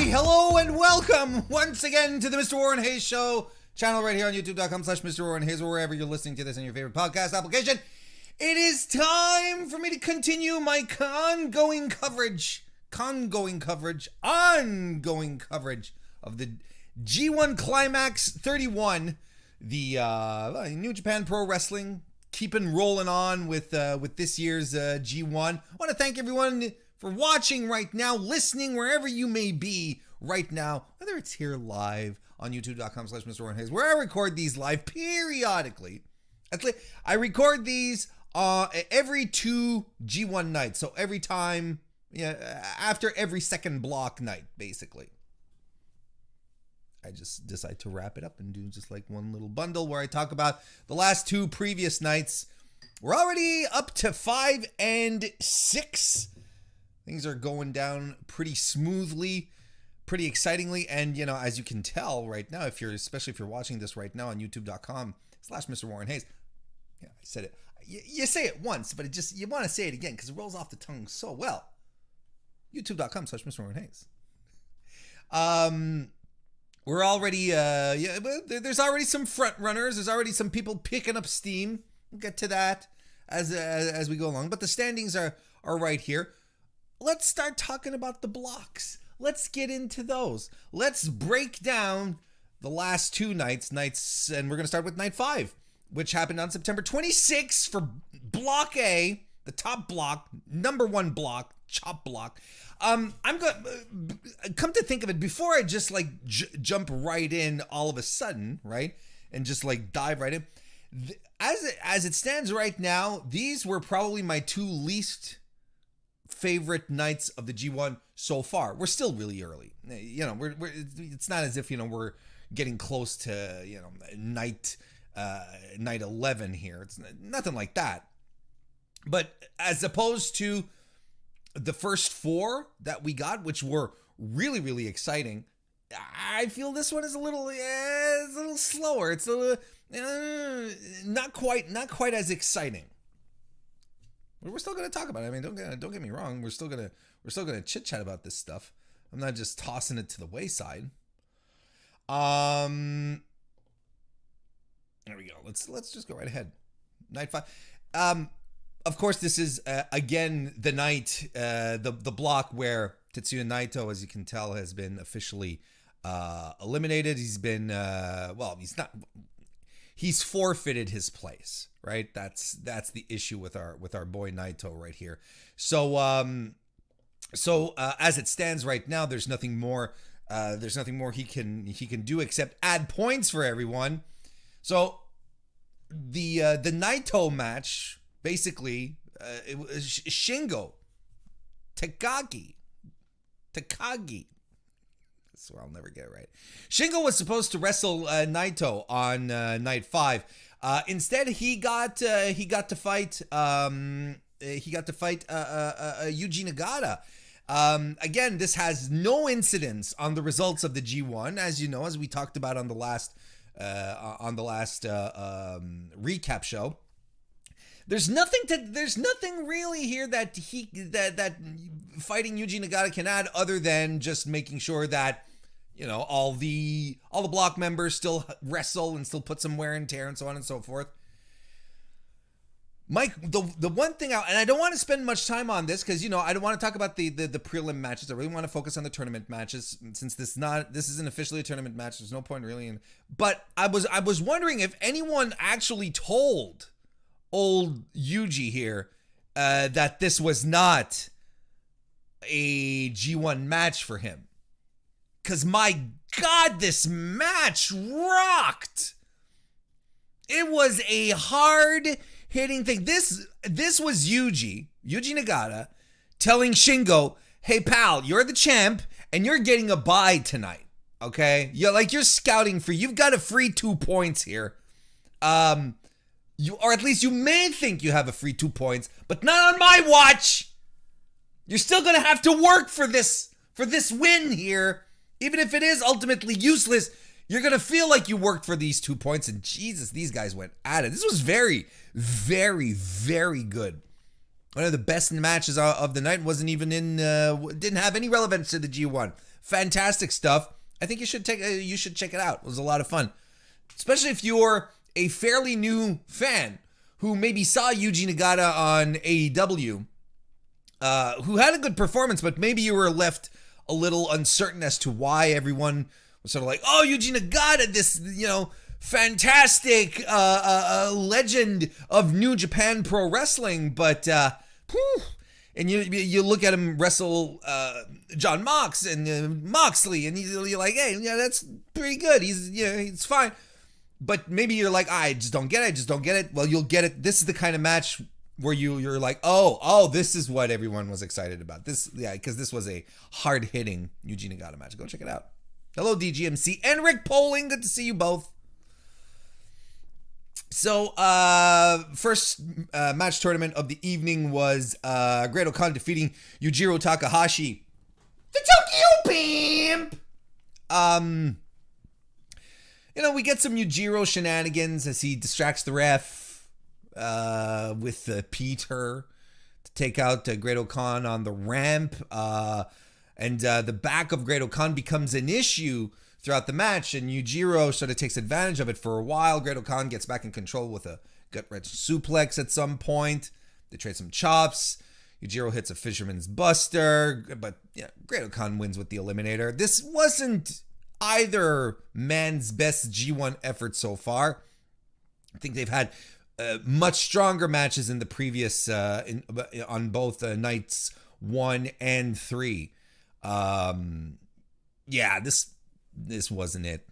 Hello and welcome once again to the MrWarrenHayes Show channel right here on youtube.com/MrWarrenHayes or wherever you're listening to this on your favorite podcast application. It is time for me to continue my ongoing coverage of the G1 Climax 31, the New Japan Pro Wrestling, keeping rolling on with this year's G1. I want to thank everyone for watching right now, listening wherever you may be right now, whether it's here live on youtube.com/MrWarrenHayes, where I record these live periodically. I record these every 2 G1 nights, so every time, after every second block night, basically. I just decide to wrap it up and do just like one little bundle where I talk about the last 2 previous nights. We're already up to 5 and 6. Things are going down pretty smoothly, pretty excitingly, and as you can tell right now, especially if you're watching this right now on youtube.com/MrWarrenHayes, I said it. You say it once, but you want to say it again because it rolls off the tongue so well. youtube.com/MrWarrenHayes. We're already there's already some front runners. There's already some people picking up steam. We'll get to that as we go along, but the standings are right here. Let's start talking about the blocks. Let's get into those. Let's break down the last 2 nights, and we're going to start with night 5, which happened on September 26th for Block A, the top block, number 1 block, chop block. I'm going to come to think of it, before I just jump right in all of a sudden, right, and just dive right in. As it stands right now, these were probably my 2 least favorite nights of the G1 so far. We're still really early. It's not as if we're getting close to night 11 here. It's nothing like that. But as opposed to the first 4 that we got, which were really, really exciting, I feel this one is a little slower. It's a little not quite as exciting. We're still going to talk about it. I mean, don't get me wrong. We're still going to chit chat about this stuff. I'm not just tossing it to the wayside. There we go. Let's just go right ahead. Night 5. Of course, this is again the night, the block where Tetsuya Naito, as you can tell, has been officially eliminated. He's been he's forfeited his place, right? That's the issue with our boy Naito right here. So as it stands right now, there's nothing more he can do except add points for everyone. So the Naito match, basically, it was Shingo Takagi. I swear I'll never get it right. Shingo was supposed to wrestle Naito on night 5. Instead, he got to fight Yuji Nagata. Again, this has no incidence on the results of the G1, as we talked about on the last recap show. There's nothing really here that fighting Yuji Nagata can add, other than just making sure that all the block members still wrestle and still put some wear and tear and so on and so forth. Mike, the one thing and I don't want to spend much time on this because I don't want to talk about the prelim matches. I really want to focus on the tournament matches, since this isn't officially a tournament match. There's no point really in. But I was wondering if anyone actually told old Yuji here that this was not a G1 match for him. Because my God, this match rocked. It was a hard-hitting thing. This was Yuji Nagata telling Shingo, "Hey pal, you're the champ and you're getting a bye tonight. Okay? You're scouting for, you've got a free 2 points here. Or at least you may think you have a free 2 points, but not on my watch. You're still gonna have to work for this win here. Even if it is ultimately useless, you're gonna feel like you worked for these 2 points." And Jesus, these guys went at it. This was very, very, very good. One of the best matches of the night. Wasn't even didn't have any relevance to the G1. fantastic stuff. I think you should check it out. It was a lot of fun, especially if you're a fairly new fan who maybe saw Yuji Nagata on AEW, who had a good performance, but maybe you were left a little uncertain as to why everyone was sort of like, oh, Yuji Nagata, this, fantastic legend of New Japan Pro Wrestling, but and you look at him wrestle John Mox and Moxley, and you're like, hey, yeah, that's pretty good. He's fine. But maybe you're like, I just don't get it. Well, you'll get it. This is the kind of match where you're like, oh, this is what everyone was excited about. Because this was a hard-hitting Yuji Nagata match. Go check it out. Hello, DGMC and Rick Poling. Good to see you both. So, first match tournament of the evening was Great-O-Khan defeating Yujiro Takahashi, the Tokyo Pimp. We get some Yujiro shenanigans as he distracts the ref with Peter to take out Great-O-Khan on the ramp. And the back of Great-O-Khan becomes an issue throughout the match, and Yujiro sort of takes advantage of it for a while. Great-O-Khan gets back in control with a gut-wrench suplex at some point. They trade some chops. Yujiro hits a Fisherman's Buster, but Great-O-Khan wins with the Eliminator. This wasn't either man's best G1 effort so far. I think they've had much stronger matches in the previous on both nights 1 and 3. This wasn't it.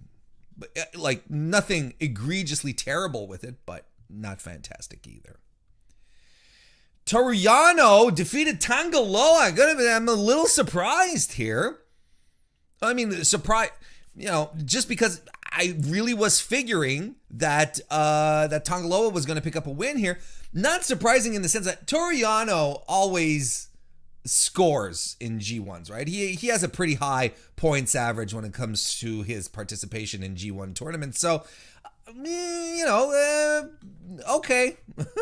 But nothing egregiously terrible with it, but not fantastic either. Toru Yano defeated Tongaloa. I'm a little surprised here. I mean, surprise, just because I really was figuring that that Tongaloa was going to pick up a win here. Not surprising in the sense that Toru Yano always scores in G1s, right? He has a pretty high points average when it comes to his participation in G1 tournaments. So, okay.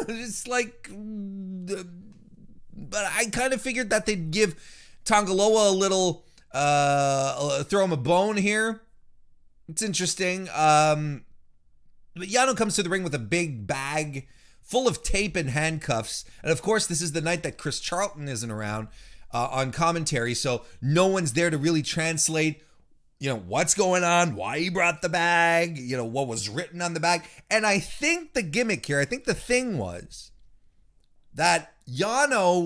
It's like, but I kind of figured that they'd give Tongaloa a little, throw him a bone here. It's interesting. But Yano comes to the ring with a big bag full of tape and handcuffs. And of course, this is the night that Chris Charlton isn't around on commentary. So no one's there to really translate, what's going on, why he brought the bag, what was written on the bag. And I think the gimmick here, the thing was that Yano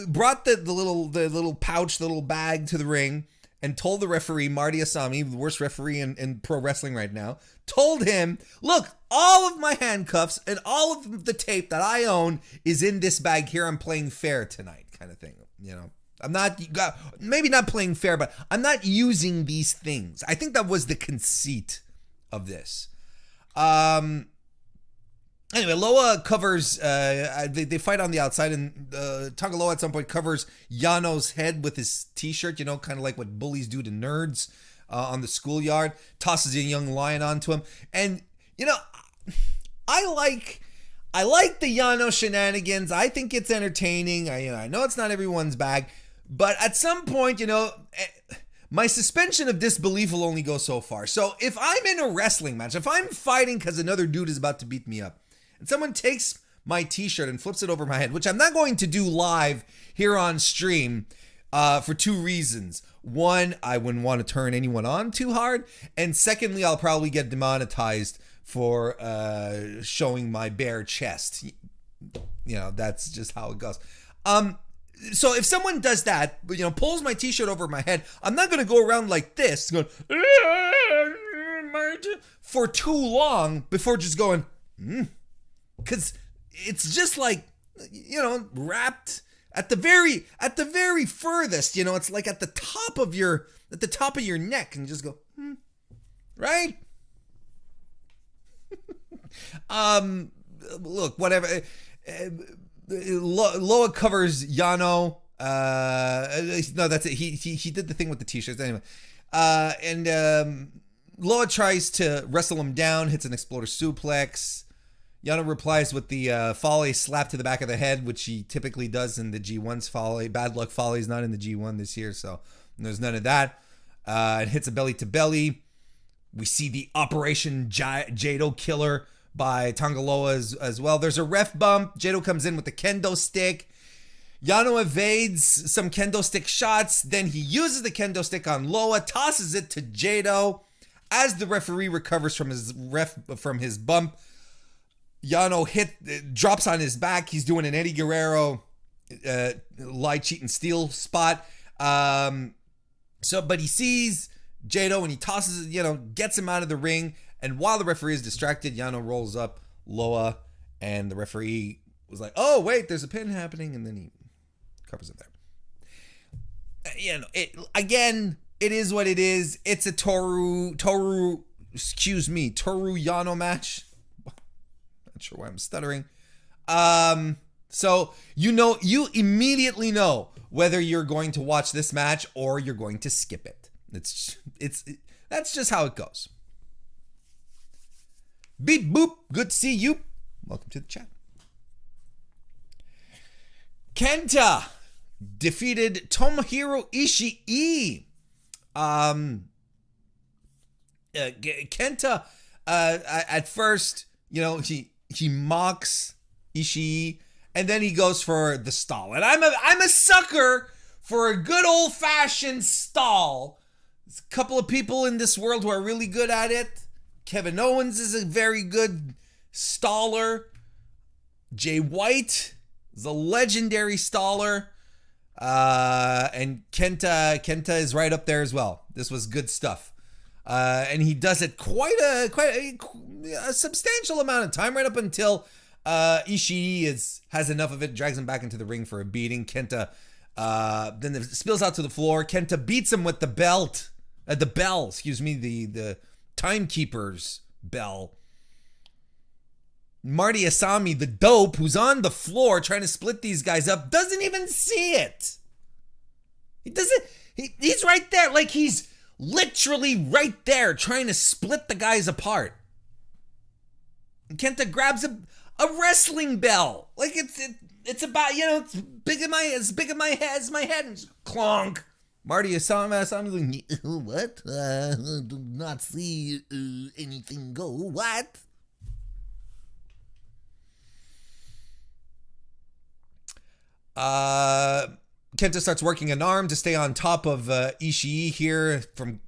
brought the little pouch, the little bag to the ring, and told the referee, Marty Asami, the worst referee in pro wrestling right now, told him, look, all of my handcuffs and all of the tape that I own is in this bag here. I'm playing fair tonight, kind of thing. I'm not, maybe not playing fair, but I'm not using these things. I think that was the conceit of this. Anyway, Loa covers, they fight on the outside, and Tongaloa at some point covers Yano's head with his t-shirt, kind of like what bullies do to nerds on the schoolyard, tosses a young lion onto him. And, I like the Yano shenanigans. I think it's entertaining. I know it's not everyone's bag, but at some point, my suspension of disbelief will only go so far. So if I'm in a wrestling match, if I'm fighting because another dude is about to beat me up, and someone takes my t-shirt and flips it over my head, which I'm not going to do live here on stream for two reasons. One, I wouldn't want to turn anyone on too hard. And secondly, I'll probably get demonetized for showing my bare chest. That's just how it goes. So if someone does that, pulls my t-shirt over my head, I'm not going to go around like this, going, for too long before just going, because it's just like, wrapped at the very furthest, it's like at the top of your neck, and just go, right? Look, whatever. Loa covers Yano. No, that's it. He did the thing with the t-shirts anyway. And Loa tries to wrestle him down, hits an exploder suplex. Yano replies with the folly slap to the back of the head, which he typically does in the G1's folly. Bad luck folly is not in the G1 this year, so there's none of that. It hits a belly to belly. We see the Operation Jado Killer by Tongaloa as well. There's a ref bump. Jado comes in with the kendo stick. Yano evades some kendo stick shots. Then he uses the kendo stick on Loa, tosses it to Jado. As the referee recovers from his bump, Yano drops on his back. He's doing an Eddie Guerrero lie, cheat, and steal spot. But he sees Jado and he tosses, gets him out of the ring. And while the referee is distracted, Yano rolls up Loa, and the referee was like, "Oh wait, there's a pin happening," and then he covers it there. It is what it is. It's a Toru Yano match. Not sure why I'm stuttering. So you immediately know whether you're going to watch this match or you're going to skip it. That's just how it goes. Beep boop. Good to see you. Welcome to the chat. Kenta defeated Tomohiro Ishii. Kenta at first, he mocks Ishii, and then he goes for the stall. And I'm a sucker for a good old fashioned stall. There's a couple of people in this world who are really good at it. Kevin Owens is a very good staller. Jay White is a legendary staller. And Kenta is right up there as well. This was good stuff. And he does it quite a substantial amount of time, right up until Ishii has enough of it, drags him back into the ring for a beating. Kenta then it spills out to the floor. Kenta beats him with the bell, the timekeeper's bell. Marty Asami, the dope, who's on the floor trying to split these guys up, doesn't even see it. He doesn't. He's right there, like he's literally right there trying to split the guys apart. And Kenta grabs a wrestling bell, like it's about it's big in my head as my head, and just clonk. Marty Asami, what? Do not see anything go. What? Kenta starts working an arm to stay on top of Ishii here, from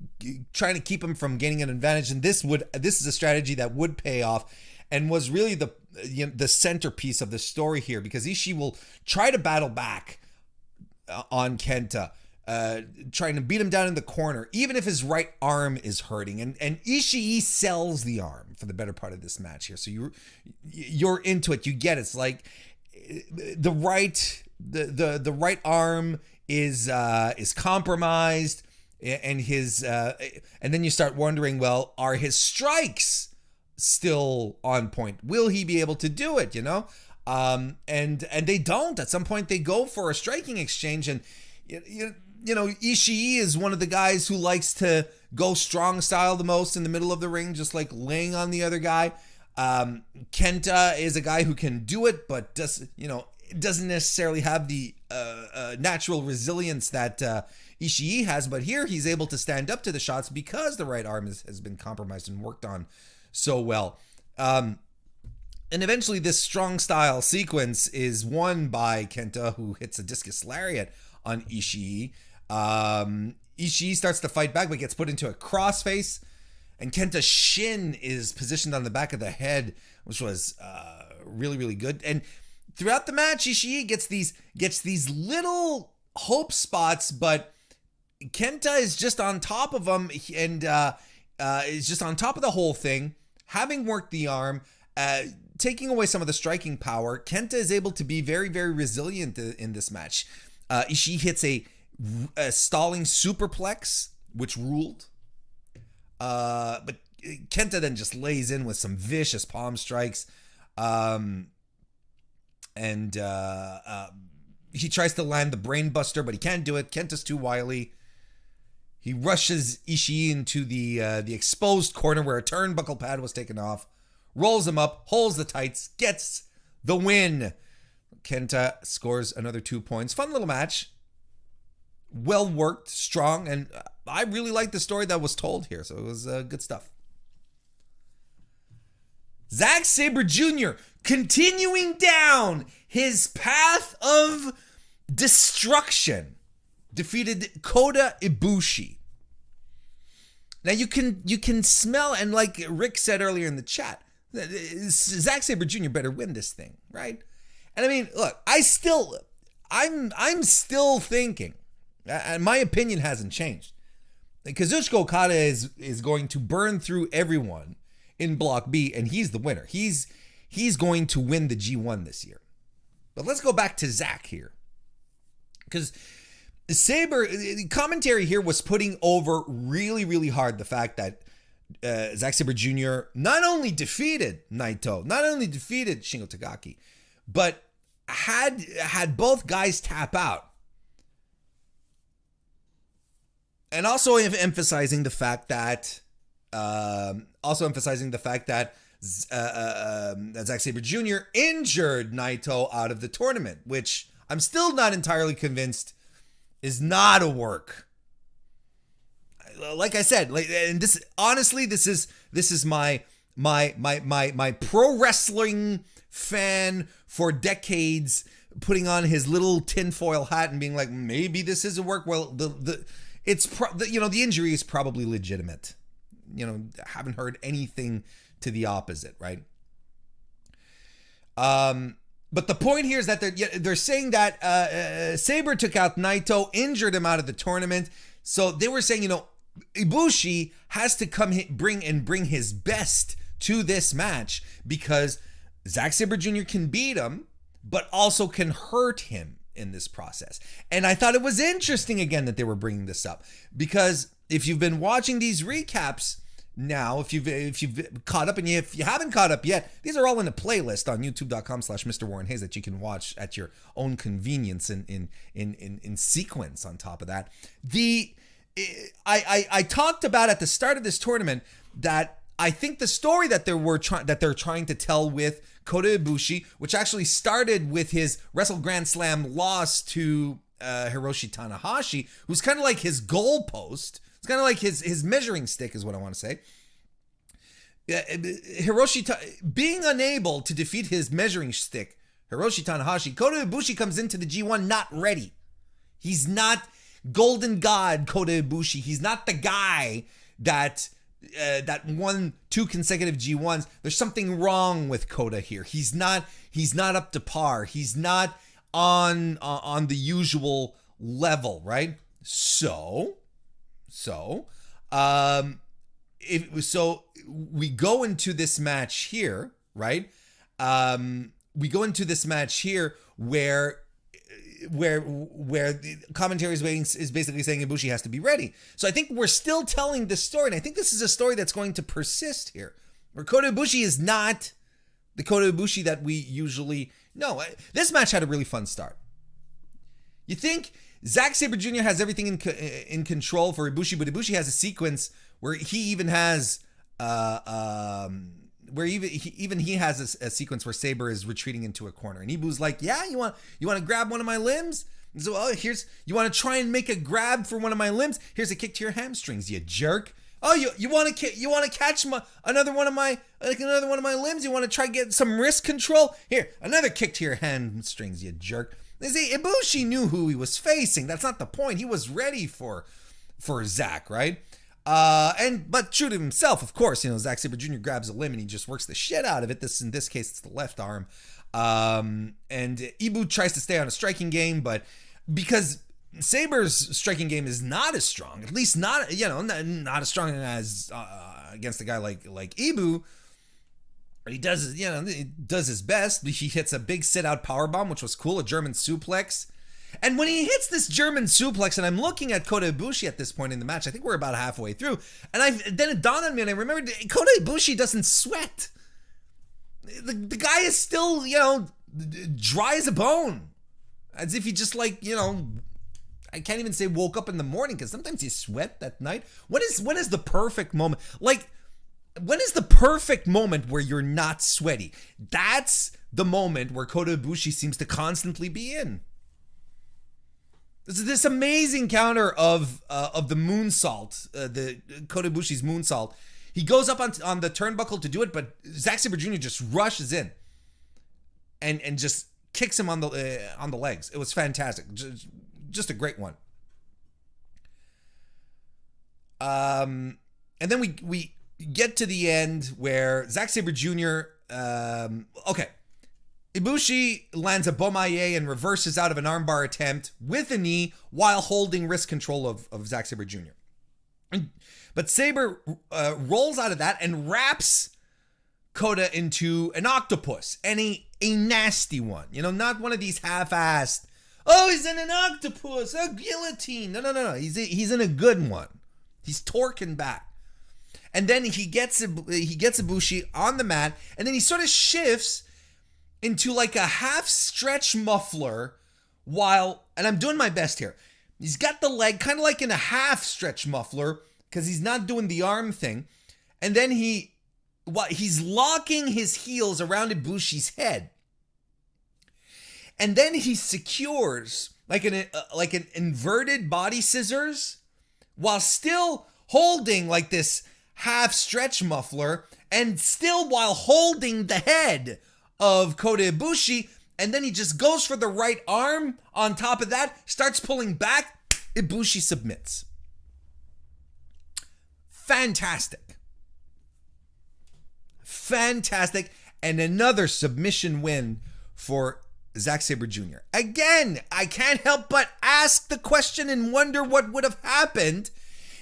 trying to keep him from gaining an advantage. And this is a strategy that would pay off, and was really the centerpiece of the story here, because Ishii will try to battle back on Kenta, trying to beat him down in the corner, even if his right arm is hurting. And Ishii sells the arm for the better part of this match here. So you're into it. You get it. It's like the right arm is compromised, and and then you start wondering, well, are his strikes still on point? Will he be able to do it? And they don't. At some point, they go for a striking exchange, and Ishii is one of the guys who likes to go strong style the most in the middle of the ring, just like laying on the other guy. Kenta is a guy who can do it, but doesn't necessarily have the natural resilience that Ishii has. But here he's able to stand up to the shots because the right arm has been compromised and worked on so well. And eventually this strong style sequence is won by Kenta, who hits a discus lariat on Ishii. Ishii starts to fight back, but gets put into a crossface, and Kenta's shin is positioned on the back of the head, which was really, really good. And throughout the match, Ishii gets these little hope spots, but Kenta is just on top of him, and is just on top of the whole thing, having worked the arm, taking away some of the striking power. Kenta is able to be very, very resilient in this match. Ishii hits a stalling superplex, which ruled. But Kenta then just lays in with some vicious palm strikes. And he tries to land the brain buster, but he can't do it. Kenta's too wily. He rushes Ishii into the exposed corner where a turnbuckle pad was taken off. rolls him up, holds the tights, gets the win. Kenta scores another 2 points. Fun little match. Well worked, strong, and I really liked the story that was told here, so it was good stuff. Zack Saber Jr. continuing down his path of destruction, defeated Kota Ibushi. Now you can smell, and like Rick said earlier in the chat, Zack Saber Jr. better win this thing, right? And I mean, look, I'm still thinking, and my opinion hasn't changed. Kazuchika Okada is going to burn through everyone in Block B, and he's the winner. He's going to win the G1 this year. But let's go back to Zack here, because Sabre, the commentary here was putting over really, really hard the fact that Zack Saber Jr. not only defeated Naito, not only defeated Shingo Takagi, but had both guys tap out. And also emphasizing the fact that Zack Saber Jr. injured Naito out of the tournament, which I'm still not entirely convinced is not a work. Like I said, and this honestly, this is my pro wrestling fan for decades putting on his little tinfoil hat and being like, maybe this is a work. Well, the injury is probably legitimate. Haven't heard anything to the opposite, right? But the point here is that they're saying that Sabre took out Naito, injured him out of the tournament. So they were saying, Ibushi has to bring his best to this match because Zack Sabre Jr. can beat him, but also can hurt him in this process. And I thought it was interesting again that they were bringing this up, because if you've been watching these recaps now, if you've caught up, and if you haven't caught up yet, these are all in a playlist on youtube.com/MrWarrenHayes that you can watch at your own convenience in sequence. On top of that, I talked about at the start of this tournament that I think the story that they're trying to tell with Kota Ibushi, which actually started with his Wrestle Grand Slam loss to Hiroshi Tanahashi, who's kind of like his goalpost. It's kind of like his measuring stick is what I want to say. Being unable to defeat his measuring stick, Hiroshi Tanahashi, Kota Ibushi comes into the G1 not ready. He's not Golden God Kota Ibushi. He's not the guy that won 2 consecutive G1s. There's something wrong with Kota here. He's not up to par. He's not on the usual level, right? So we go into this match here, right? We go into this match here where the commentary is basically saying Ibushi has to be ready. So I think we're still telling this story, and I think this is a story that's going to persist here, where Kota Ibushi is not the Kota Ibushi that we usually know. This match had a really fun start. You think Zack Saber Jr. has everything in control for Ibushi, but Ibushi has a sequence where he even has he has a sequence where Sabre is retreating into a corner, and Ibu's like, "Yeah, you want to grab one of my limbs? And so, you want to try and make a grab for one of my limbs? Here's a kick to your hamstrings, you jerk. Oh, you want to catch another one of my limbs? You want to try get some wrist control? Here, another kick to your hamstrings, you jerk." They say Ibushi knew who he was facing. That's not the point. He was ready for Zack, right? But true to himself, of course, Zack Saber Jr. grabs a limb and he just works the shit out of it. In this case, it's the left arm. And Ibu tries to stay on a striking game, but because Saber's striking game is not as strong, at least not as strong as against a guy like Ibu. He does his best. He hits a big sit-out powerbomb, which was cool, a German suplex. And when he hits this German suplex, and I'm looking at Kota Ibushi at this point in the match, I think we're about halfway through, and then it dawned on me, and I remembered Kota Ibushi doesn't sweat. The guy is still, dry as a bone. As if he just I can't even say woke up in the morning, because sometimes you sweat that night. When is the perfect moment? when is the perfect moment where you're not sweaty? That's the moment where Kota Ibushi seems to constantly be in. This amazing counter of the moonsault, the Kota Ibushi's moonsault. He goes up on the turnbuckle to do it, but Zack Saber Jr. just rushes in and just kicks him on the legs. It was fantastic, just a great one. And then we get to the end where Zack Saber Jr. Ibushi lands a Bomaye and reverses out of an armbar attempt with a knee while holding wrist control of Zack Saber Jr. But Sabre rolls out of that and wraps Kota into an octopus, and a nasty one. You know, not one of these half-assed, oh, he's in an octopus, a guillotine. No. He's in a good one. He's torquing back. And then he gets Ibushi on the mat, and then he sort of shifts into like a half-stretch muffler while, and I'm doing my best here, he's got the leg kind of like in a half-stretch muffler because he's not doing the arm thing. And then he's locking his heels around Ibushi's head. And then he secures like an inverted body scissors while still holding like this half-stretch muffler and still while holding the head of Kota Ibushi, and then he just goes for the right arm on top of that, starts pulling back, Ibushi submits. Fantastic. And another submission win for Zack Saber Jr. Again, I can't help but ask the question and wonder what would have happened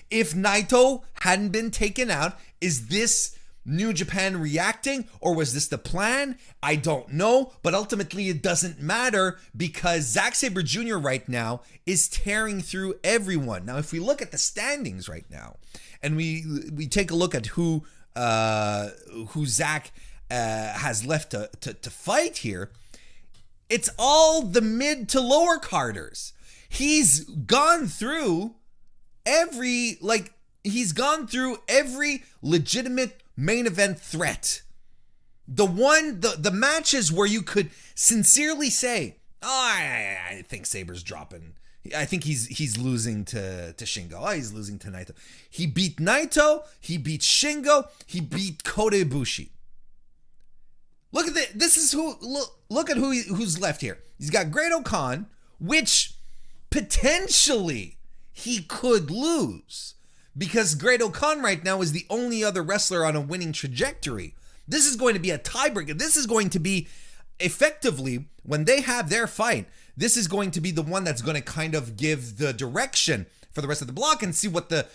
if Naito hadn't been taken out. Is this New Japan reacting, or was this the plan? I don't know, but ultimately it doesn't matter because Zack Saber Jr. right now is tearing through everyone. Now, if we look at the standings right now, and we take a look at who Zack has left to fight here, it's all the mid to lower carders. He's gone through every legitimate main event threat. The matches where you could sincerely say, oh, I think Saber's dropping. I think he's losing to Shingo. Oh, he's losing to Naito. He beat Naito. He beat Shingo. He beat Kota Ibushi. Look at this is who. Look at who's left here. He's got Great Khan, which potentially he could lose because Great Khan right now is the only other wrestler on a winning trajectory. This is going to be a tiebreaker. This is going to be effectively when they have their fight. This is going to be the one that's going to kind of give the direction for the rest of the block and see what the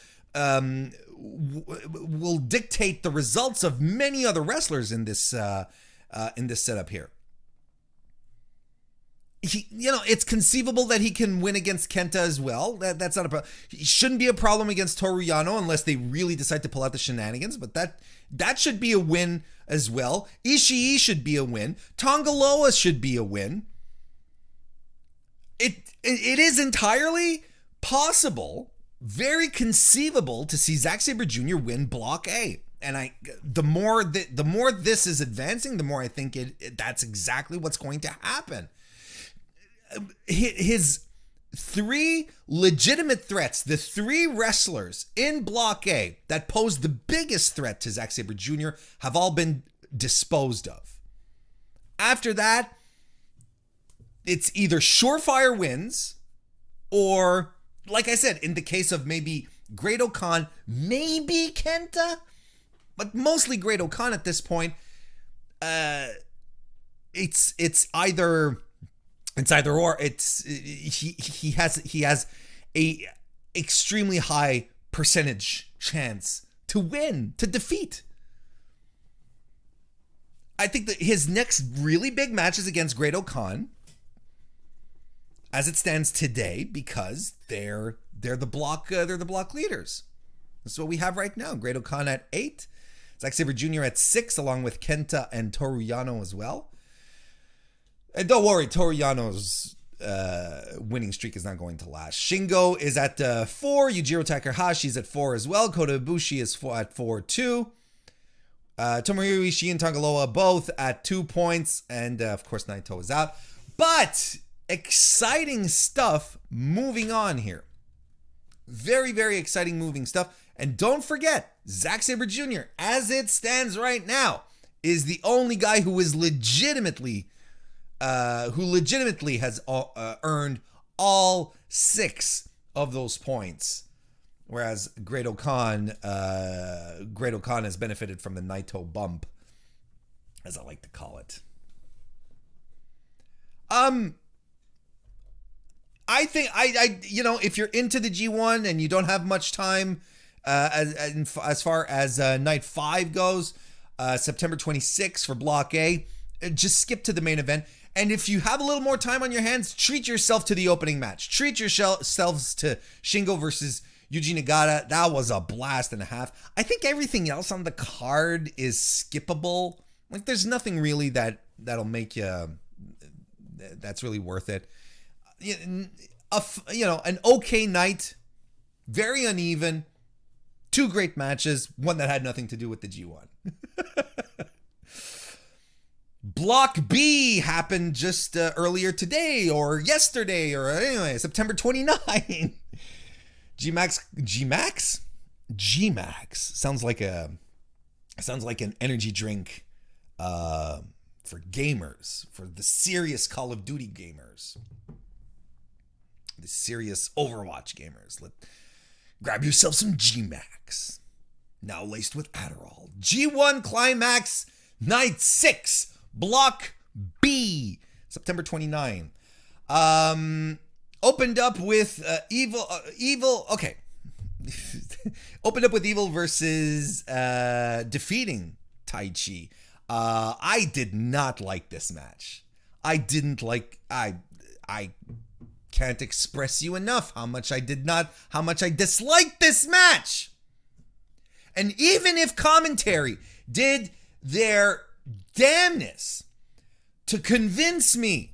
will dictate the results of many other wrestlers in this setup here. It's conceivable that he can win against Kenta as well. That's not a problem. He shouldn't be a problem against Toru Yano unless they really decide to pull out the shenanigans, but that should be a win as well. Ishii should be a win. Tongaloa should be a win. It is entirely possible, very conceivable to see Zack Saber Jr. win Block A. And the more this is advancing, the more I think that's exactly what's going to happen. His three legitimate threats, the three wrestlers in Block A that pose the biggest threat to Zack Saber Jr. have all been disposed of. After that, it's either surefire wins or, like I said, in the case of maybe Great Khan, maybe Kenta, but mostly Great Khan at this point. It's either or. He has a extremely high percentage chance to win, to defeat. I think that his next really big match is against Great Khan, as it stands today, because they're the block leaders. That's what we have right now. Great Khan at 8, Zack Saber Jr. at 6, along with Kenta and Toru Yano as well. And don't worry, Toru Yano's winning streak is not going to last. Shingo is at 4. Yujiro Takahashi's at 4 as well. Kota Ibushi is at 4 too. Tomohiro Ishii and Tongaloa both at 2 points. And, of course, Naito is out. But exciting stuff moving on here. Very, very exciting moving stuff. And don't forget, Zack Saber Jr., as it stands right now, is the only guy who is legitimately has earned all 6 of those points. Whereas Great Okan has benefited from the Naito bump, as I like to call it. I think if you're into the G1 and you don't have much time, as far as night 5 goes, September 26th for Block A, just skip to the main event. And if you have a little more time on your hands, treat yourself to the opening match. Treat yourselves to Shingo versus Yuji Nagata. That was a blast and a half. I think everything else on the card is skippable. Like, there's nothing really that'll make you, that's really worth it. An okay night, very uneven, 2 great matches, one that had nothing to do with the G1. Block B happened just earlier today or yesterday or anyway, September 29. G-Max sounds like an energy drink for gamers, for the serious Call of Duty gamers, the serious Overwatch gamers. Grab yourself some G-Max, now laced with Adderall. G1 Climax Night 6, Block B, September 29. Opened up with Evil. Okay. Opened up with Evil versus defeating Tai Chi. I did not like this match. I can't express you enough how much I disliked this match. And even if commentary did their damnness to convince me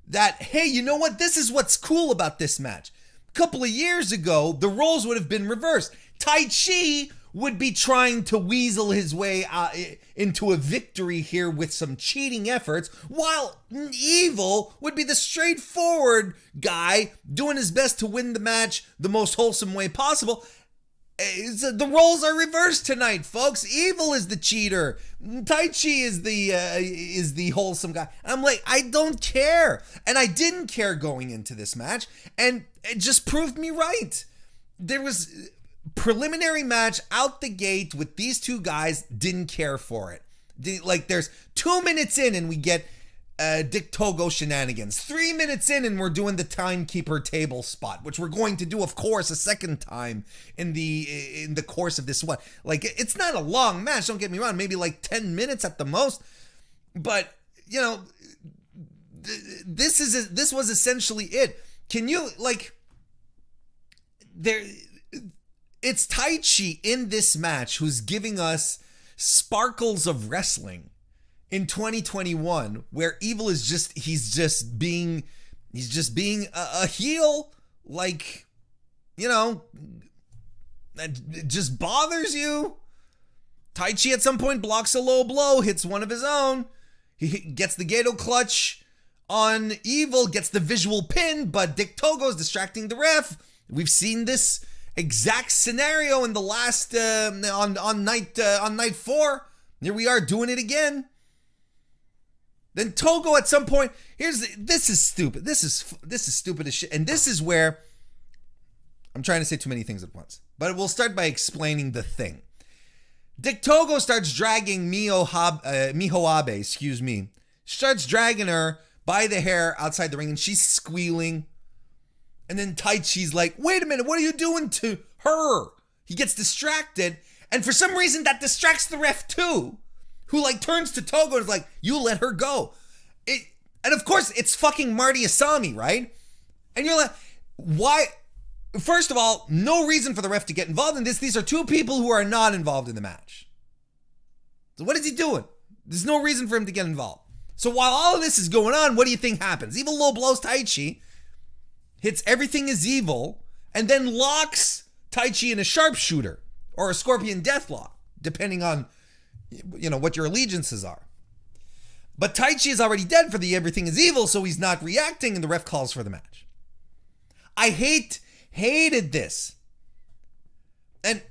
that, hey, you know what? This is what's cool about this match. A couple of years ago, the roles would have been reversed. Tai Chi would be trying to weasel his way into a victory here with some cheating efforts, while Evil would be the straightforward guy doing his best to win the match the most wholesome way possible. The roles are reversed tonight, folks. Evil is the cheater. Tai Chi is the wholesome guy. And I'm like, I don't care. And I didn't care going into this match. And it just proved me right. There was preliminary match out the gate with these two guys, didn't care for it. There's 2 minutes in and we get Dick Togo shenanigans. 3 minutes in and we're doing the timekeeper table spot, which we're going to do, of course, a second time in the course of this one. It's not a long match, don't get me wrong, maybe 10 minutes at the most, but this was essentially it. Can you it's Tai Chi in this match who's giving us sparkles of wrestling in 2021, where Evil is just being a heel, it just bothers you. Tai Chi at some point blocks a low blow, hits one of his own. He gets the Gato clutch on Evil, gets the visual pin, but Dick Togo's distracting the ref. We've seen this exact scenario in the last on night 4. Here we are doing it again. Then Togo at some point, this is stupid. This is stupid as shit. And this is where I'm trying to say too many things at once. But we'll start by explaining the thing. Dick Togo starts dragging Miho Abe, starts dragging her by the hair outside the ring, and she's squealing. And then Tai Chi's like, wait a minute, what are you doing to her? He gets distracted, and for some reason that distracts the ref too, who turns to Togo and is like, you let her go. And of course, it's fucking Marty Asami, right? And you're like, why? First of all, no reason for the ref to get involved in this. These are two people who are not involved in the match. So what is he doing? There's no reason for him to get involved. So while all of this is going on, what do you think happens? Evil low blows Tai Chi, hits Everything Is Evil, and then locks Tai Chi in a sharpshooter or a scorpion deathlock, depending on what your allegiances are. But Tai Chi is already dead for the everything is evil, so he's not reacting, and the ref calls for the match. I hated this. And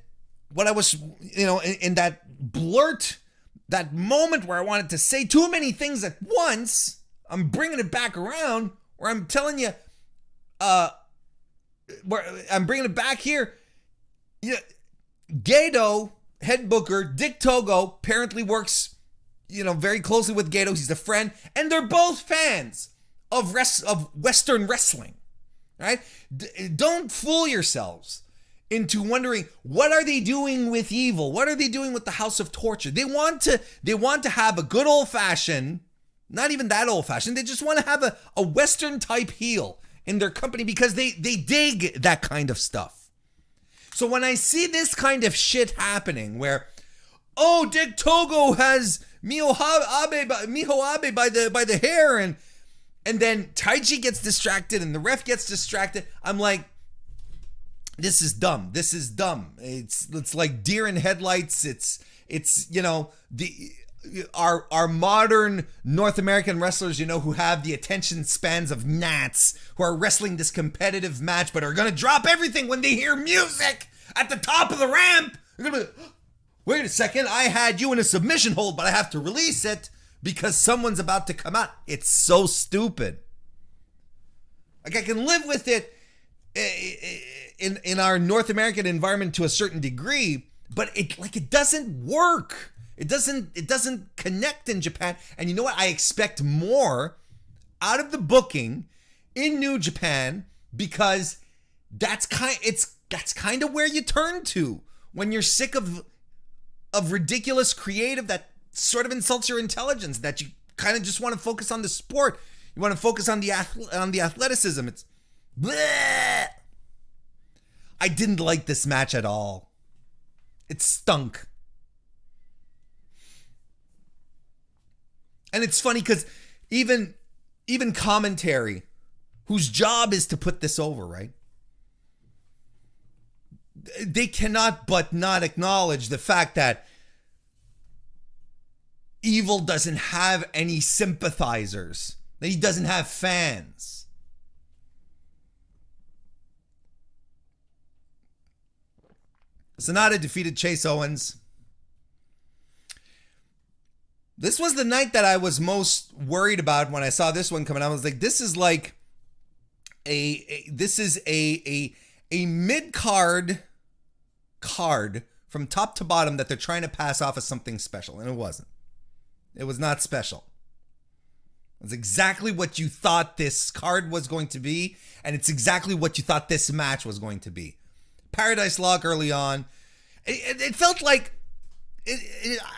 what I was, in that blurt, that moment where I wanted to say too many things at once, I'm bringing it back around, where I'm telling you, where I'm bringing it back here. Gato, head booker, Dick Togo, apparently works very closely with Gato. He's a friend, and they're both fans of Western wrestling, right? Don't fool yourselves into wondering, what are they doing with evil? What are they doing with the House of Torture? They want to have a good old-fashioned, not even that old-fashioned, they just want to have a Western type heel in their company because they dig that kind of stuff. So when I see this kind of shit happening where, Dick Togo has Miho Abe by the hair, and then Tai Chi gets distracted and the ref gets distracted, I'm like, this is dumb. This is dumb. It's like deer in headlights. It's our modern North American wrestlers, who have the attention spans of gnats, who are wrestling this competitive match, but are gonna drop everything when they hear music at the top of the ramp. They're gonna be, wait a second, I had you in a submission hold, but I have to release it because someone's about to come out. It's so stupid. Like, I can live with it in our North American environment to a certain degree, but it doesn't work. It doesn't connect in Japan. And you know what? I expect more out of the booking in New Japan, because that's kind of where you turn to when you're sick of ridiculous creative that sort of insults your intelligence, that you kind of just want to focus on the sport. You want to focus on the athleticism. It's bleh. I didn't like this match at all. It stunk. And it's funny because even commentary, whose job is to put this over, right? They cannot but not acknowledge the fact that Evil doesn't have any sympathizers, that he doesn't have fans. Sonata defeated Chase Owens. This was the night that I was most worried about when I saw this one coming out. I was like, this is like a mid-card card from top to bottom that they're trying to pass off as something special, and it wasn't. It was not special. It's exactly what you thought this card was going to be, and it's exactly what you thought this match was going to be. Paradise Lock early on. It felt like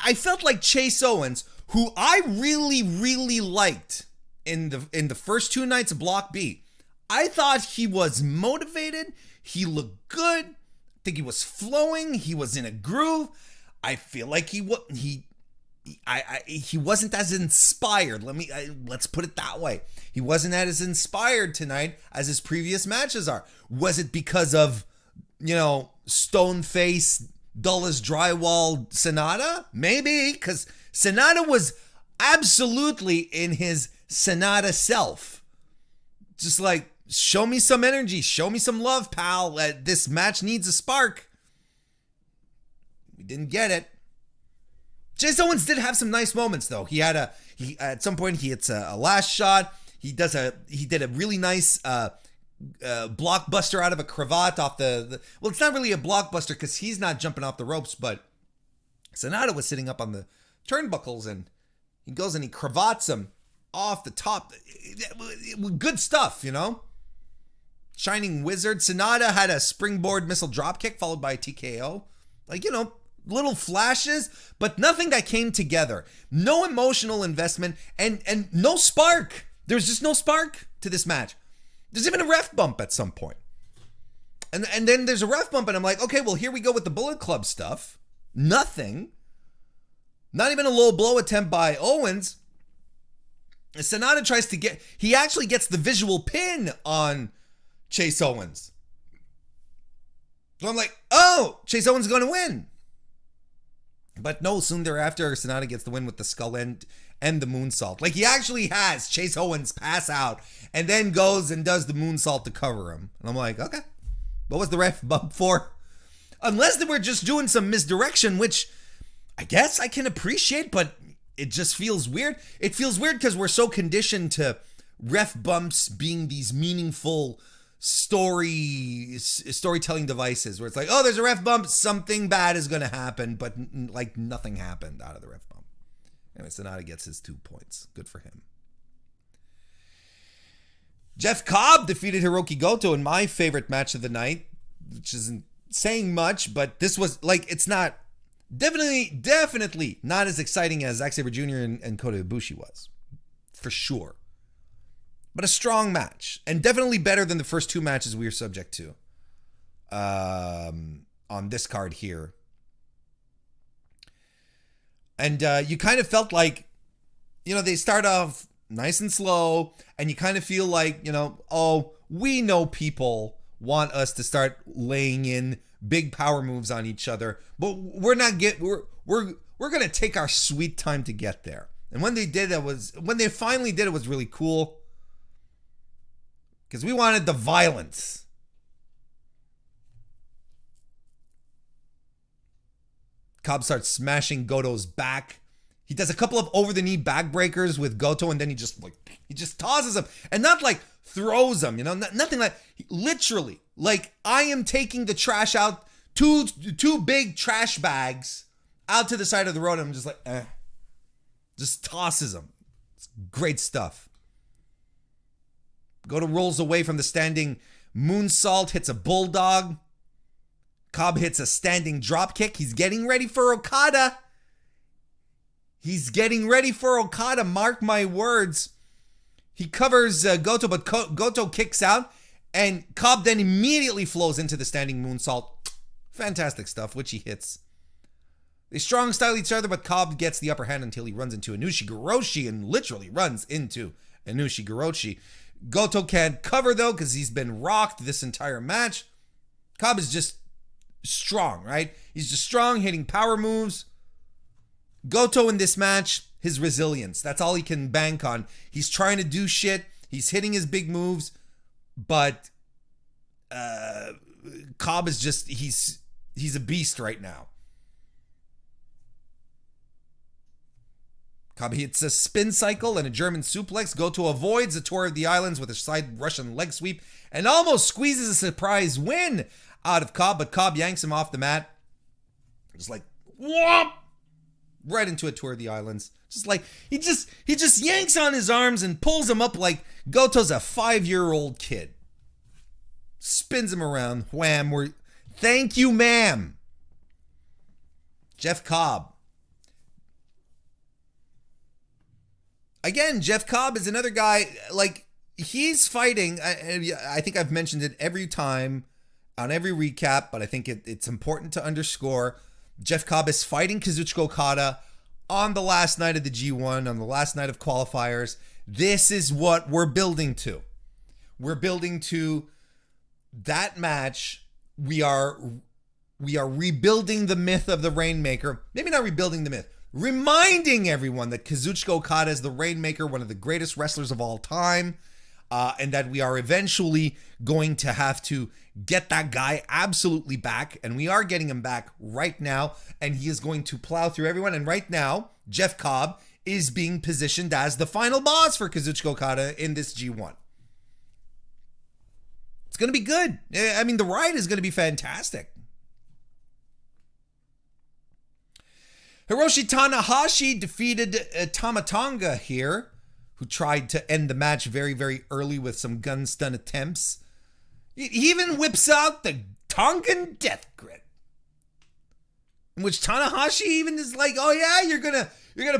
I felt like Chase Owens, who I really, really liked in the first two nights of Block B. I thought he was motivated. He looked good. I think he was flowing. He was in a groove. I feel like he wasn't as inspired. Let's put it that way. He wasn't as inspired tonight as his previous matches are. Was it because of, stone face, dull as drywall Sonata? Maybe, because Sonata was absolutely in his Sonata self. Just like, show me some energy, show me some love, pal. This match needs a spark. We didn't get it. Chase Owens did have some nice moments, though. At some point he hits a last shot. He did a really nice blockbuster out of a cravat off the well, it's not really a blockbuster because he's not jumping off the ropes, but Sonata was sitting up on the turnbuckles and he goes and he cravats him off the top. Good stuff, Shining Wizard. Sonata had a springboard missile dropkick followed by a TKO. Little flashes, but nothing that came together. No emotional investment and no spark. There's just no spark to this match. There's even a ref bump at some point. And then there's a ref bump and I'm like, okay, well, here we go with the Bullet Club stuff. Nothing. Not even a low blow attempt by Owens. Sonata tries to he actually gets the visual pin on Chase Owens. So I'm like, oh, Chase Owens is going to win. But no, soon thereafter, Sonata gets the win with the skull end and the moonsault. Like, he actually has Chase Owens pass out and then goes and does the moonsault to cover him. And I'm like, okay, what was the ref bump for? Unless they were just doing some misdirection, which I guess I can appreciate, but it just feels weird. It feels weird because we're so conditioned to ref bumps being these meaningful storytelling devices where it's like, oh, there's a ref bump, something bad is going to happen, but like nothing happened out of the ref bump. Anyway, Sonata gets his 2 points. Good for him. Jeff Cobb defeated Hiroki Goto in my favorite match of the night, which isn't saying much, but this was like, it's not definitely not as exciting as Zack Saber Jr. and Kota Ibushi was, for sure. But a strong match, and definitely better than the first 2 matches we were subject to on this card here. And you kind of felt like, they start off nice and slow, and you kind of feel like, oh, we know people want us to start laying in big power moves on each other, but we're gonna take our sweet time to get there. And when they finally did it was really cool, because we wanted the violence. Cobb starts smashing Goto's back. He does a couple of over the knee backbreakers with Goto, and then he just tosses him, and not like throws him, nothing like, literally, like I am taking the trash out, two big trash bags out to the side of the road, and I'm just like, just tosses him. It's great stuff. Goto rolls away from the standing moonsault, hits a bulldog. Cobb hits a standing dropkick. He's getting ready for Okada. Mark my words. He covers Goto, but Goto kicks out, and Cobb then immediately flows into the standing moonsault. Fantastic stuff, which he hits. They strong style each other, but Cobb gets the upper hand until he runs into Inushi-Goroshi, and literally runs into Inushi-Goroshi. Goto can't cover, though, because he's been rocked this entire match. Cobb is just strong, right? He's just strong, hitting power moves. Goto in this match, his resilience. That's all he can bank on. He's trying to do shit. He's hitting his big moves, but Cobb is just, he's a beast right now. Cobb hits a spin cycle and a German suplex. Goto avoids a tour of the islands with a side Russian leg sweep and almost squeezes a surprise win out of Cobb, but Cobb yanks him off the mat. Just like, whoop! Right into a tour of the islands. Just like, he just yanks on his arms and pulls him up like Goto's a 5-year-old kid. Spins him around. Wham. Thank you, ma'am. Jeff Cobb. Again, Jeff Cobb is another guy, like, he's fighting. I think I've mentioned it every time on every recap, but I think it's important to underscore. Jeff Cobb is fighting Kazuchika Okada on the last night of the G1, on the last night of qualifiers. This is what we're building to. We're building to that match. We are rebuilding the myth of the Rainmaker. Maybe not rebuilding the myth. Reminding everyone that Kazuchika Okada is the Rainmaker, one of the greatest wrestlers of all time, and that we are eventually going to have to get that guy absolutely back, and we are getting him back right now, and he is going to plow through everyone. And right now, Jeff Cobb is being positioned as the final boss for Kazuchika Okada in this G1. It's going to be good. I mean, the ride is going to be fantastic. Hiroshi Tanahashi defeated Tama Tonga here, who tried to end the match very, very early with some gun stun attempts. He even whips out the Tongan Death Grip, in which Tanahashi even is like, "Oh yeah, you're gonna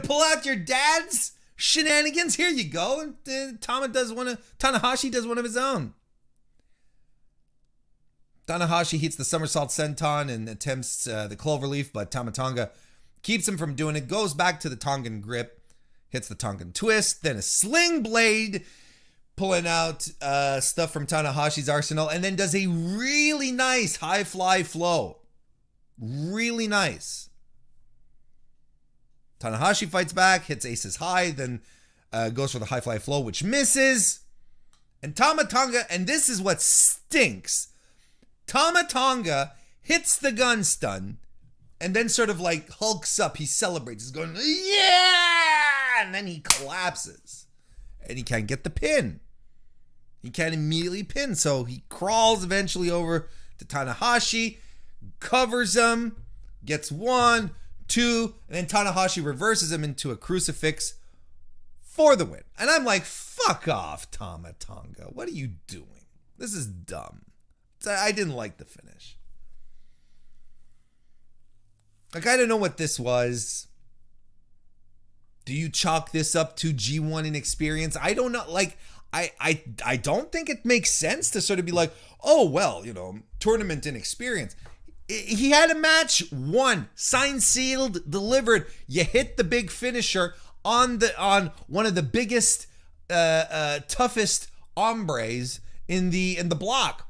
pull out your dad's shenanigans. Here you go." And Tanahashi does one of his own. Tanahashi hits the somersault senton and attempts the cloverleaf, but Tama Tonga keeps him from doing it. Goes back to the Tongan grip, hits the Tongan twist, then a sling blade, pulling out stuff from Tanahashi's arsenal, and then does a really nice high fly flow. Really nice. Tanahashi fights back, hits aces high, then goes for the high fly flow, which misses. And Tama Tonga, and this is what stinks. Tama Tonga hits the gun stun and then sort of like hulks up. He celebrates. He's going, yeah! And then he collapses. And he can't get the pin. He can't immediately pin. So he crawls eventually over to Tanahashi, covers him, gets 1, 2, and then Tanahashi reverses him into a crucifix for the win. And I'm like, fuck off, Tama Tonga. What are you doing? This is dumb. I didn't like the finish. Like, I don't know what this was. Do you chalk this up to G1 inexperience? I don't know. Like, I don't think it makes sense to sort of be like, oh, well, you know, tournament inexperience. He had a match, won, signed, sealed, delivered. You hit the big finisher on one of the biggest, toughest hombres in the block.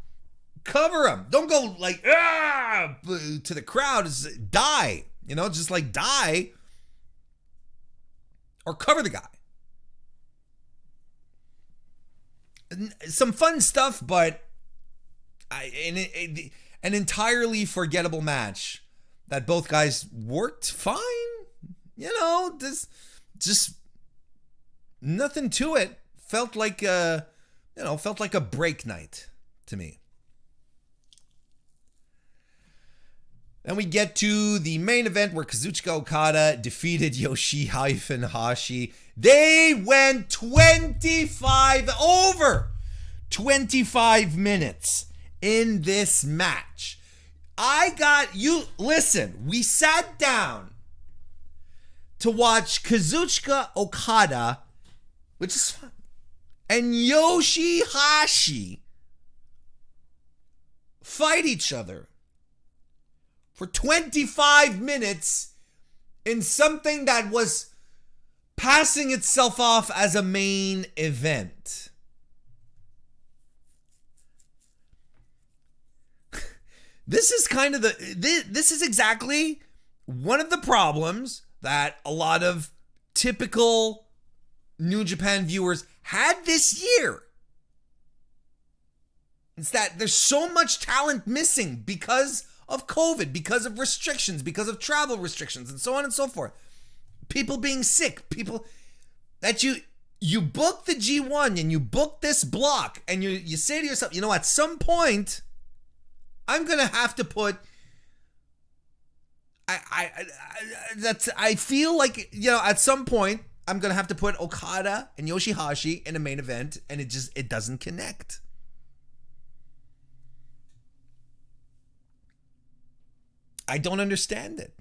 Cover him. Don't go like to the crowd. Die. You know, just like die. Or cover the guy. Some fun stuff, but an entirely forgettable match that both guys worked fine. You know, just nothing to it. Felt like a break night to me. Then we get to the main event where Kazuchika Okada defeated YOSHI-HASHI. They went 25 minutes in this match. We sat down to watch Kazuchika Okada, which is fun, and Yoshi-Hashi fight each other for 25 minutes in something that was passing itself off as a main event. This is exactly one of the problems that a lot of typical New Japan viewers had this year. It's that there's so much talent missing because of COVID, because of restrictions, because of travel restrictions, and so on and so forth. People being sick, people that you book the G1 and you book this block and you say to yourself, you know, at some point, I'm gonna have to put. I feel like, you know, at some point I'm gonna have to put Okada and Yoshi-Hashi in a main event, and it doesn't connect. I don't understand it.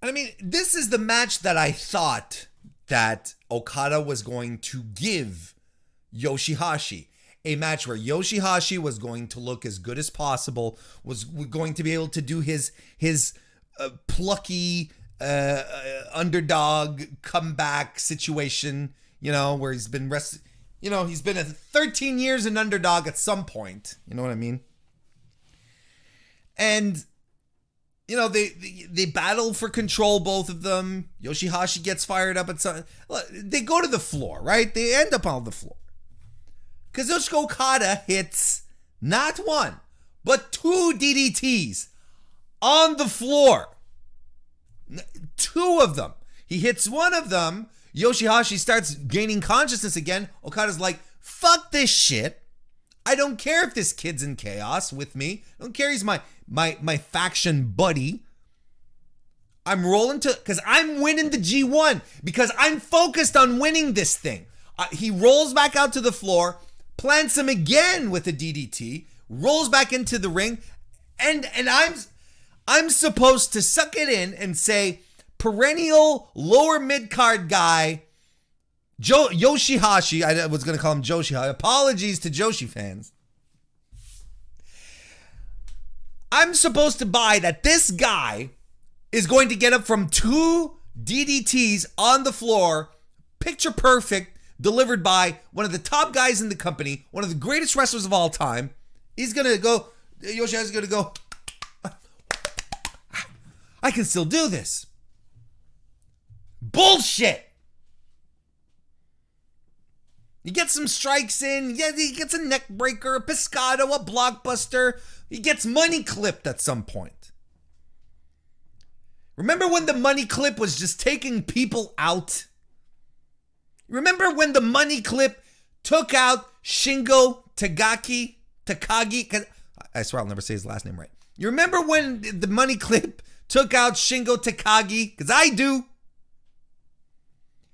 I mean, this is the match that I thought that Okada was going to give Yoshi-Hashi. A match where Yoshi-Hashi was going to look as good as possible, was going to be able to do his plucky underdog comeback situation, you know, where he's been he's been 13 years an underdog at some point. You know what I mean? And, you know, they battle for control, both of them. Yoshi-Hashi gets fired up at some. They go to the floor, right? They end up on the floor. Kazuchika Okada hits not one, but 2 DDTs on the floor. 2 of them. He hits one of them. Yoshi-Hashi starts gaining consciousness again. Okada's like, fuck this shit. I don't care if this kid's in chaos with me. I don't care he's my faction buddy. I'm rolling because I'm winning the G1. Because I'm focused on winning this thing. He rolls back out to the floor, plants him again with a DDT, rolls back into the ring, and I'm supposed to suck it in and say, perennial lower mid-card guy, Yoshi-Hashi. I was going to call him Joshi. Apologies to Joshi fans. I'm supposed to buy that this guy is going to get up from 2 DDTs on the floor, picture perfect, delivered by one of the top guys in the company, one of the greatest wrestlers of all time, He's going to go, Yoshihashi's going to go, I can still do this. Bullshit. He gets some strikes in. Yeah, he gets a neck breaker, a pescado, a blockbuster. He gets money clipped at some point. Remember when the money clip was just taking people out? Remember when the money clip took out Shingo Takagi? I swear I'll never say his last name right. You remember when the money clip took out Shingo Takagi? Because I do.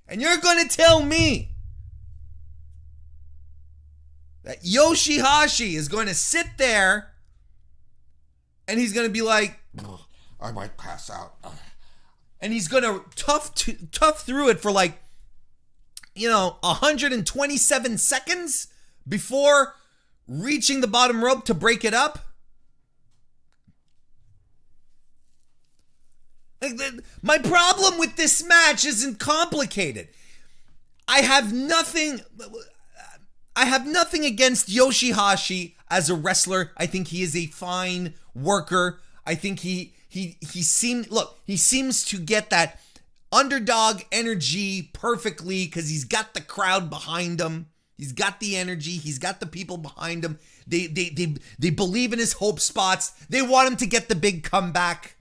And you're going to tell me that Yoshi-Hashi is going to sit there and he's going to be like, I might pass out. And he's going to tough through it for like, 127 seconds before reaching the bottom rope to break it up? My problem with this match isn't complicated. I have nothing against Yoshi-Hashi as a wrestler. I think he is a fine worker. I think he seems to get that underdog energy perfectly because he's got the crowd behind him. He's got the energy. He's got the people behind him. They believe in his hope spots. They want him to get the big comeback.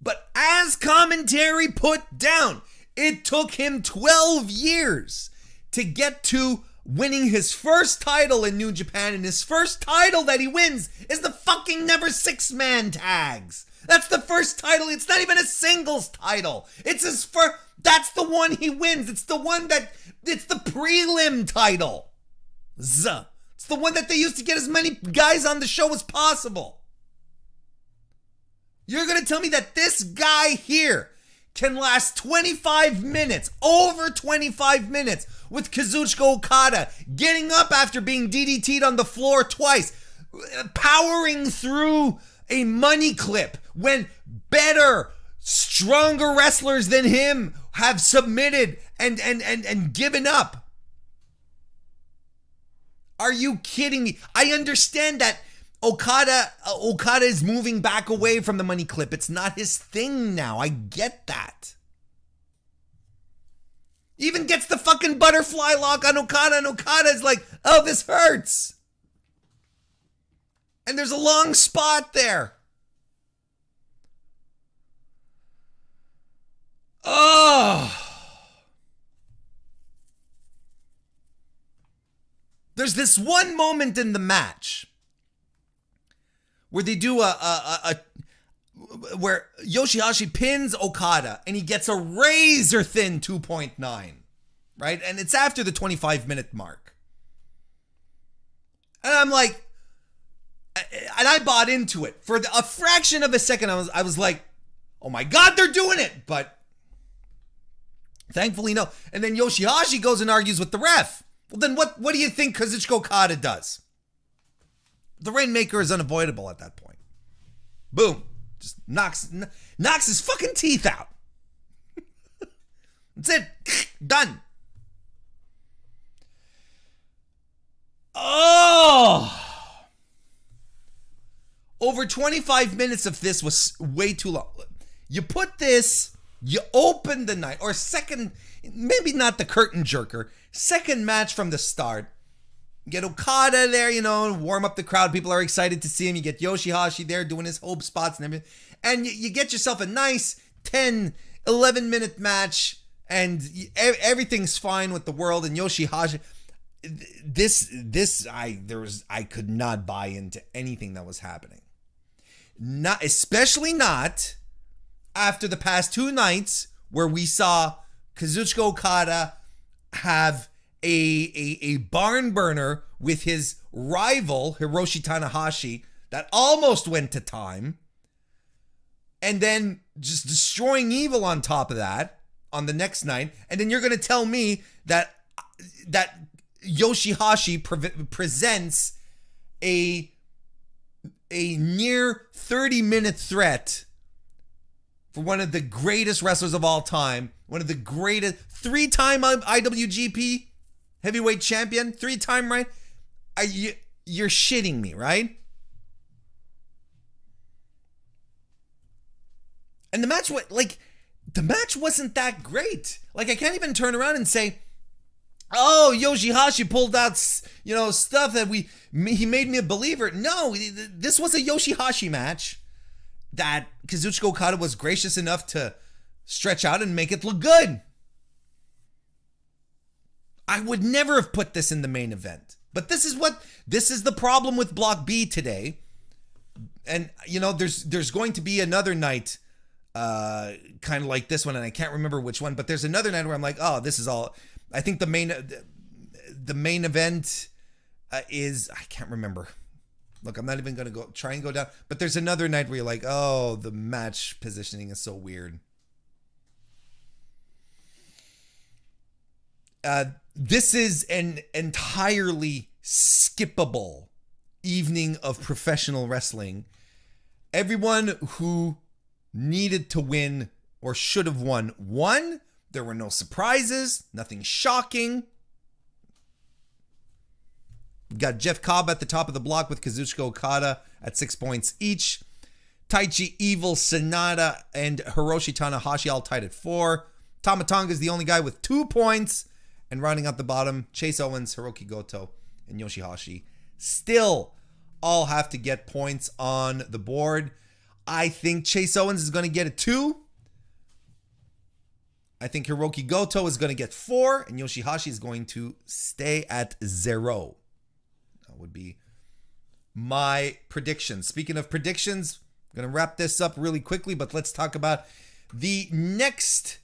But as commentary put down, it took him 12 years to get to winning his first title in New Japan, and his first title that he wins is the fucking Never Six-Man Tags. That's the first title. It's not even a singles title. It's his first. That's the one he wins. It's the prelim title. It's the one that they used to get as many guys on the show as possible. You're going to tell me that this guy here can last 25 minutes, over 25 minutes, with Kazuchika Okada getting up after being DDT'd on the floor twice, powering through a money clip when better, stronger wrestlers than him have submitted and given up. Are you kidding me? I understand that Okada is moving back away from the money clip. It's not his thing now. I get that. Even gets the fucking butterfly lock on Okada, and Okada is like, oh, this hurts. And there's a long spot there. Oh. There's this one moment in the match where they do where Yoshi-Hashi pins Okada and he gets a razor thin 2.9, right? And it's after the 25-minute mark. And I'm like, and I bought into it. For a fraction of a second, I was like, oh my God, they're doing it. But thankfully, no. And then Yoshi-Hashi goes and argues with the ref. Well, then what do you think Kazuchika Okada does? The Rainmaker is unavoidable at that point. Boom. Just knocks his fucking teeth out. That's it. Done. Oh. Over 25 minutes of this was way too long. You put this, you open the night, or second, maybe not the curtain jerker, second match from the start. Get Okada there, warm up the crowd. People are excited to see him. You get Yoshi-Hashi there doing his hope spots and everything. And you get yourself a nice 10, 11-minute match. And everything's fine with the world. And Yoshi-Hashi, I could not buy into anything that was happening. Especially not after the past two nights where we saw Kazuchika Okada have a barn burner with his rival Hiroshi Tanahashi that almost went to time, and then just destroying Evil on top of that on the next night. And then you're going to tell me that Yoshi-Hashi presents a near 30-minute threat for one of the greatest wrestlers of all time, one of the greatest, 3-time IWGP heavyweight champion, 3-time, right? You're shitting me, right? And the match wasn't that great. Like, I can't even turn around and say, oh, Yoshi-Hashi pulled out, stuff that he made me a believer. No, this was a Yoshi-Hashi match that Kazuchika Okada was gracious enough to stretch out and make it look good. I would never have put this in the main event. But this is the problem with Block B today. And, there's going to be another night kind of like this one, and I can't remember which one, but there's another night where I'm like, oh, this is all... I think the main event is... I can't remember. Look, I'm not even going to try and go down. But there's another night where you're like, oh, the match positioning is so weird. This is an entirely skippable evening of professional wrestling. Everyone who needed to win or should have won. There were no surprises, nothing shocking. We got Jeff Cobb at the top of the block with Kazuchika Okada at 6 points each. Tai Chi, Evil, Sonata, and Hiroshi Tanahashi all tied at 4. Tama Tonga is the only guy with 2 points. And rounding out the bottom, Chase Owens, Hiroki Goto, and Yoshi-Hashi still all have to get points on the board. I think Chase Owens is going to get a 2. I think Hiroki Goto is going to get 4. And Yoshi-Hashi is going to stay at 0. That would be my prediction. Speaking of predictions, I'm going to wrap this up really quickly. But let's talk about the next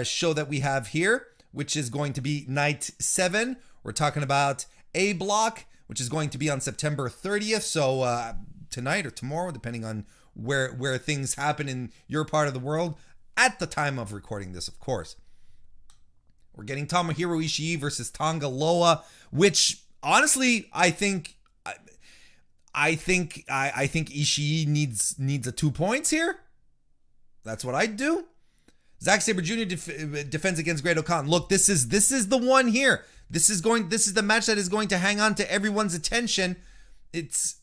show that we have here, which is going to be Night 7. We're talking about A Block, which is going to be on September 30th. So tonight or tomorrow, depending on where things happen in your part of the world at the time of recording this, of course. We're getting Tomohiro Ishii versus Tongaloa, which honestly, I think Ishii needs a 2 points here. That's what I'd do. Zack Saber Jr. defends against Great Khan. Look, this is the one here. This is the match that is going to hang on to everyone's attention. It's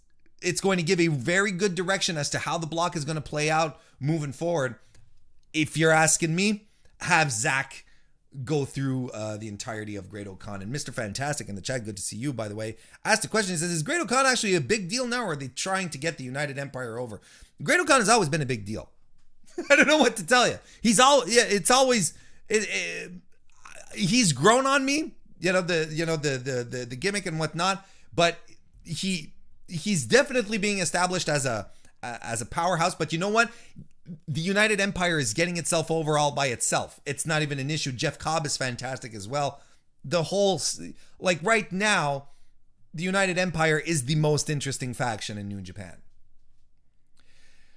going to give a very good direction as to how the block is going to play out moving forward. If you're asking me, have Zack go through the entirety of Great Khan. And Mr. Fantastic in the chat, good to see you, by the way, asked a question. He says, is Great Khan actually a big deal now, or are they trying to get the United Empire over? Great Khan has always been a big deal. I don't know what to tell you. He's grown on me, the gimmick and whatnot, but he's definitely being established as a powerhouse. But you know what? The United Empire is getting itself over all by itself. It's not even an issue. Jeff Cobb is fantastic as well. The whole, right now, the United Empire is the most interesting faction in New Japan.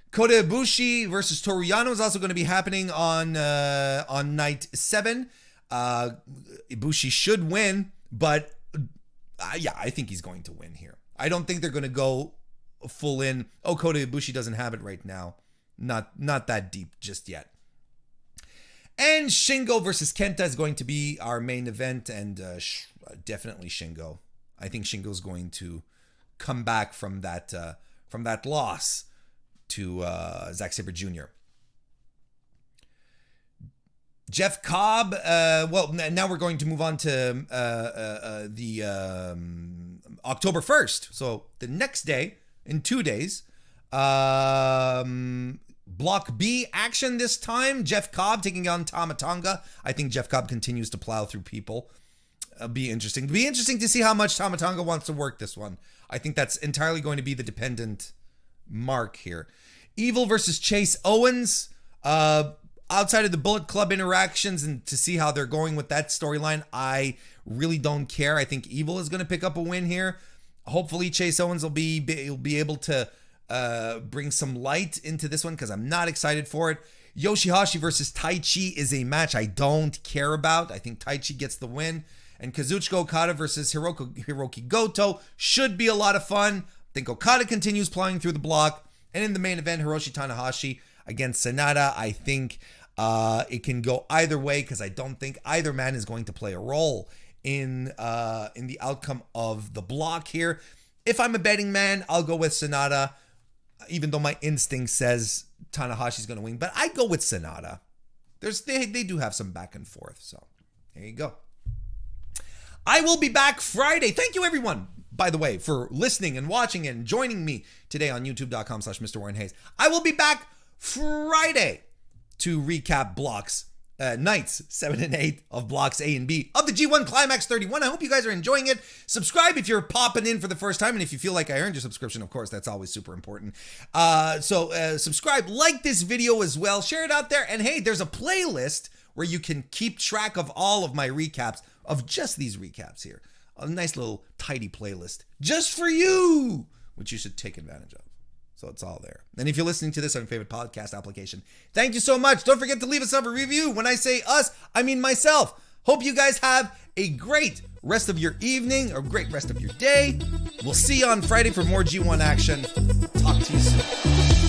Kota Ibushi versus Toru Yano is also going to be happening on Night 7. Ibushi should win, but I think he's going to win here. I don't think they're going to go full in. Oh, Kota Ibushi doesn't have it right now. Not that deep just yet. And Shingo versus Kenta is going to be our main event, and definitely Shingo. I think Shingo's going to come back from that loss to Zack Saber Jr. Jeff Cobb. Now we're going to move on to the October 1st. So the next day, in 2 days, Block B action this time. Jeff Cobb taking on Tama Tonga. I think Jeff Cobb continues to plow through people. Be interesting. Be interesting to see how much Tama Tonga wants to work this one. I think that's entirely going to be the dependent mark here. Evil versus Chase Owens. Outside of the Bullet Club interactions and to see how they're going with that storyline, I really don't care. I think Evil is going to pick up a win here. Hopefully Chase Owens will be able to bring some light into this one, because I'm not excited for it. Yoshi-Hashi versus Tai Chi is a match I don't care about. I think Tai Chi gets the win. And Kazuchika Okada versus Hiroki Goto should be a lot of fun. I think Okada continues plowing through the block. And in the main event, Hiroshi Tanahashi against Sonata. I think it can go either way, because I don't think either man is going to play a role in the outcome of the block here. If I'm a betting man, I'll go with Sanada, even though my instinct says Tanahashi's going to win. But I go with Sanada. They do have some back and forth. So there you go. I will be back Friday. Thank you, everyone, by the way, for listening and watching and joining me today on youtube.com/MrWarrenHayes. I will be back Friday to recap blocks, nights 7 and 8 of blocks A and B of the G1 Climax 31. I hope you guys are enjoying it. Subscribe if you're popping in for the first time, and if you feel like I earned your subscription, of course, that's always super important. So subscribe, like this video as well, share it out there, and hey, there's a playlist where you can keep track of all of my recaps of just these recaps here. A nice little tidy playlist just for you, which you should take advantage of. So it's all there. And if you're listening to this on your favorite podcast application, thank you so much. Don't forget to leave us a review. When I say us, I mean myself. Hope you guys have a great rest of your evening or great rest of your day. We'll see you on Friday for more G1 action. Talk to you soon.